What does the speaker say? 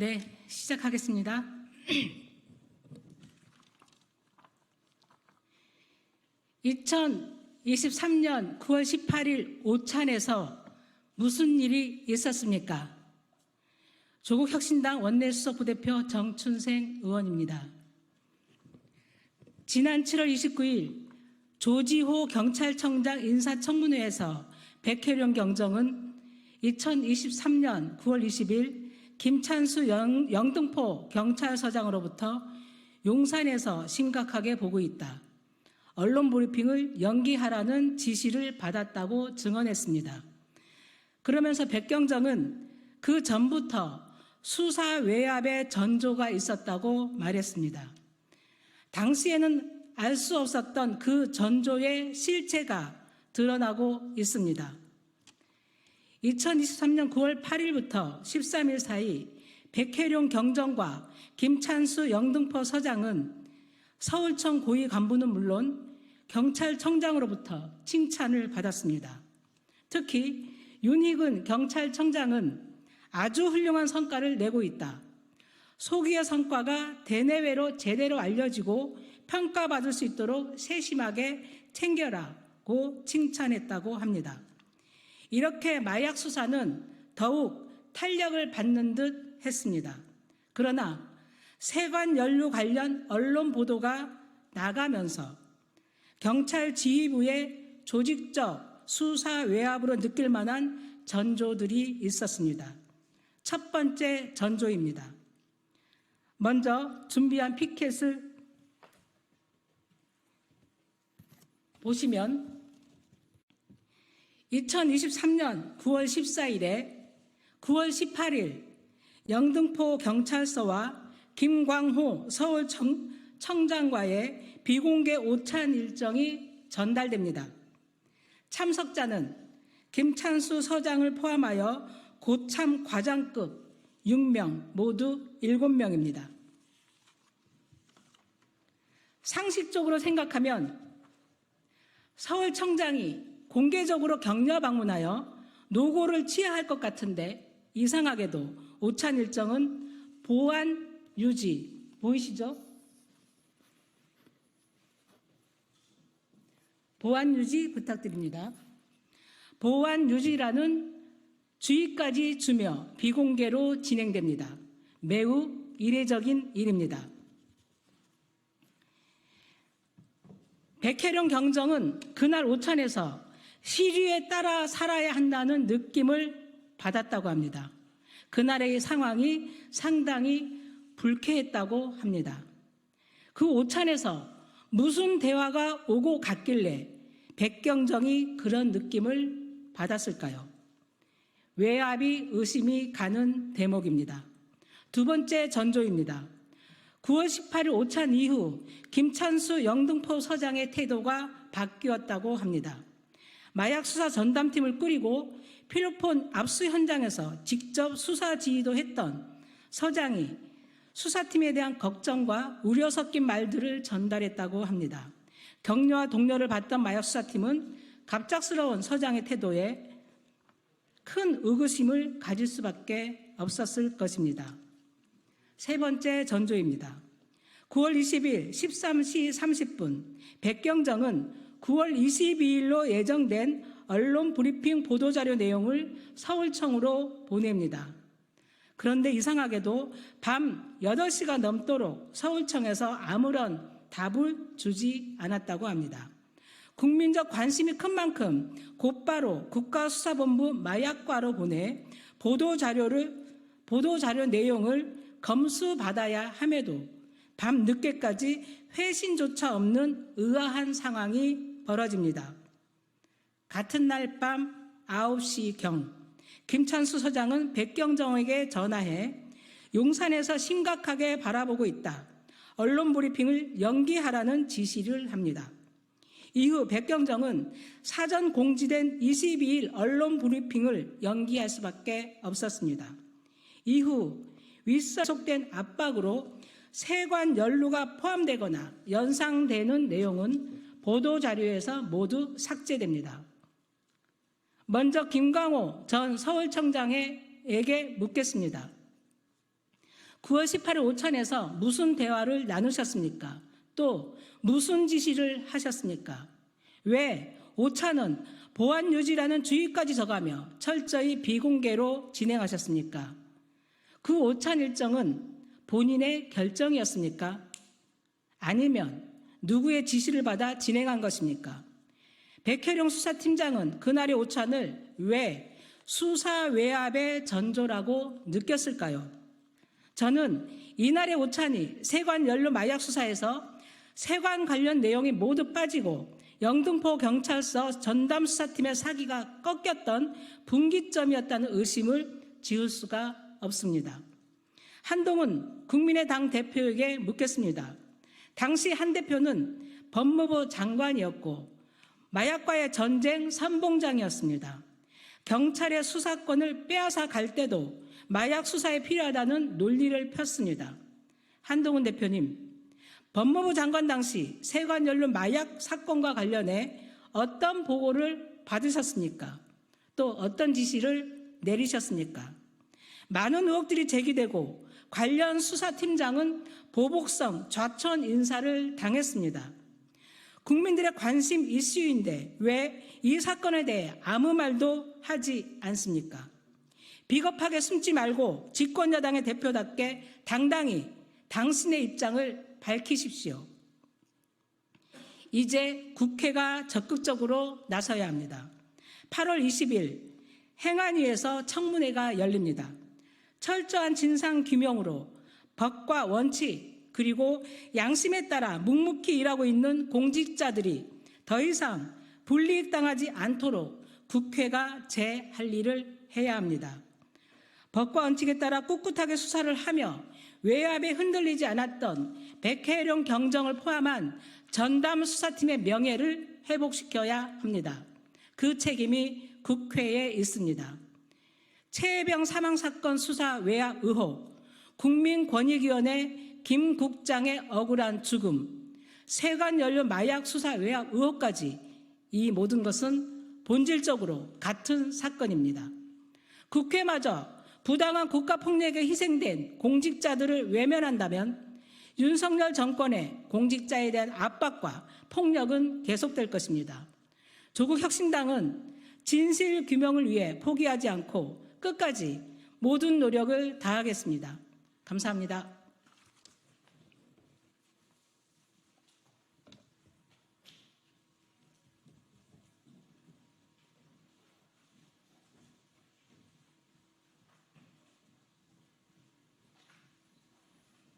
네, 시작하겠습니다. 2023년 9월 18일 오찬에서 무슨 일이 있었습니까? 조국혁신당 원내수석 부대표 정춘생 의원입니다. 지난 7월 29일 조지호 경찰청장 인사청문회에서 백혜련 경정은 2023년 9월 20일 김찬수 영등포 경찰서장으로부터 용산에서 심각하게 보고 있다. 언론 브리핑을 연기하라는 지시를 받았다고 증언했습니다. 그러면서 백경정은 그 전부터 수사 외압의 전조가 있었다고 말했습니다. 당시에는 알 수 없었던 그 전조의 실체가 드러나고 있습니다. 2023년 9월 8일부터 13일 사이 백혜련 경정과 김찬수 영등포 서장은 서울청 고위 간부는 물론 경찰청장으로부터 칭찬을 받았습니다. 특히 윤희근 경찰청장은 아주 훌륭한 성과를 내고 있다. 소기의 성과가 대내외로 제대로 알려지고 평가받을 수 있도록 세심하게 챙겨라고 칭찬했다고 합니다. 이렇게 마약 수사는 더욱 탄력을 받는 듯 했습니다. 그러나 세관 연루 관련 언론 보도가 나가면서 경찰 지휘부의 조직적 수사 외압으로 느낄 만한 전조들이 있었습니다. 첫 번째 전조입니다. 먼저 준비한 피켓을 보시면 2023년 9월 14일에 9월 18일 영등포 경찰서와 김광호 서울청장과의 비공개 오찬 일정이 전달됩니다. 참석자는 김찬수 서장을 포함하여 고참 과장급 6명, 모두 7명입니다. 상식적으로 생각하면 서울청장이 공개적으로 격려 방문하여 노고를 취하할 것 같은데 이상하게도 오찬 일정은 보안 유지, 보이시죠? 보안 유지 부탁드립니다. 보안 유지라는 주의까지 주며 비공개로 진행됩니다. 매우 이례적인 일입니다. 백혜련 경정은 그날 오찬에서 시류에 따라 살아야 한다는 느낌을 받았다고 합니다. 그날의 상황이 상당히 불쾌했다고 합니다. 그 오찬에서 무슨 대화가 오고 갔길래 백경정이 그런 느낌을 받았을까요? 외압이 의심이 가는 대목입니다. 두 번째 전조입니다. 9월 18일 오찬 이후 김찬수 영등포 서장의 태도가 바뀌었다고 합니다. 마약 수사 전담팀을 꾸리고 필로폰 압수 현장에서 직접 수사 지휘도 했던 서장이 수사팀에 대한 걱정과 우려 섞인 말들을 전달했다고 합니다. 격려와 독려를 받던 마약 수사팀은 갑작스러운 서장의 태도에 큰 의구심을 가질 수밖에 없었을 것입니다. 세 번째 전조입니다. 9월 20일 13시 30분 백경정은 9월 22일로 예정된 언론 브리핑 보도자료 내용을 서울청으로 보냅니다. 그런데 이상하게도 밤 8시가 넘도록 서울청에서 아무런 답을 주지 않았다고 합니다. 국민적 관심이 큰 만큼 곧바로 국가수사본부 마약과로 보내 보도자료 내용을 검수받아야 함에도 밤 늦게까지 회신조차 없는 의아한 상황이 벌어집니다. 같은 날 밤 9시경 김찬수 서장은 백경정에게 전화해 용산에서 심각하게 바라보고 있다. 언론 브리핑을 연기하라는 지시를 합니다. 이후 백경정은 사전 공지된 22일 언론 브리핑을 연기할 수밖에 없었습니다. 이후 윗선 속된 압박으로 세관 연루가 포함되거나 연상되는 내용은 보도자료에서 모두 삭제됩니다. 먼저 김광호 전 서울청장에게 묻겠습니다. 9월 18일 오찬에서 무슨 대화를 나누셨습니까? 또 무슨 지시를 하셨습니까? 왜 오찬은 보안 유지라는 주의까지 적하며 철저히 비공개로 진행하셨습니까? 그 오찬 일정은 본인의 결정이었습니까? 아니면 누구의 지시를 받아 진행한 것입니까? 백혜룡 수사팀장은 그날의 오찬을 왜 수사 외압의 전조라고 느꼈을까요? 저는 이날의 오찬이 세관 연루 마약 수사에서 세관 관련 내용이 모두 빠지고 영등포 경찰서 전담 수사팀의 사기가 꺾였던 분기점이었다는 의심을 지울 수가 없습니다. 한동훈 국민의당 대표에게 묻겠습니다. 당시 한 대표는 법무부 장관이었고 마약과의 전쟁 선봉장이었습니다. 경찰의 수사권을 빼앗아 갈 때도 마약 수사에 필요하다는 논리를 폈습니다. 한동훈 대표님, 법무부 장관 당시 세관 연루 마약 사건과 관련해 어떤 보고를 받으셨습니까? 또 어떤 지시를 내리셨습니까? 많은 의혹들이 제기되고 관련 수사팀장은 보복성 좌천 인사를 당했습니다. 국민들의 관심 이슈인데 왜 이 사건에 대해 아무 말도 하지 않습니까? 비겁하게 숨지 말고 집권여당의 대표답게 당당히 당신의 입장을 밝히십시오. 이제 국회가 적극적으로 나서야 합니다. 8월 20일 행안위에서 청문회가 열립니다. 철저한 진상규명으로 법과 원칙 그리고 양심에 따라 묵묵히 일하고 있는 공직자들이 더 이상 불이익당하지 않도록 국회가 제 할 일을 해야 합니다. 법과 원칙에 따라 꿋꿋하게 수사를 하며 외압에 흔들리지 않았던 백혜룡 경정을 포함한 전담 수사팀의 명예를 회복시켜야 합니다. 그 책임이 국회에 있습니다. 최혜병 사망사건 수사 외압 의혹, 국민권익위원회 김 국장의 억울한 죽음, 세관 연루 마약 수사 외압 의혹까지 이 모든 것은 본질적으로 같은 사건입니다. 국회마저 부당한 국가폭력에 희생된 공직자들을 외면한다면 윤석열 정권의 공직자에 대한 압박과 폭력은 계속될 것입니다. 조국 혁신당은 진실 규명을 위해 포기하지 않고 끝까지 모든 노력을 다하겠습니다. 감사합니다.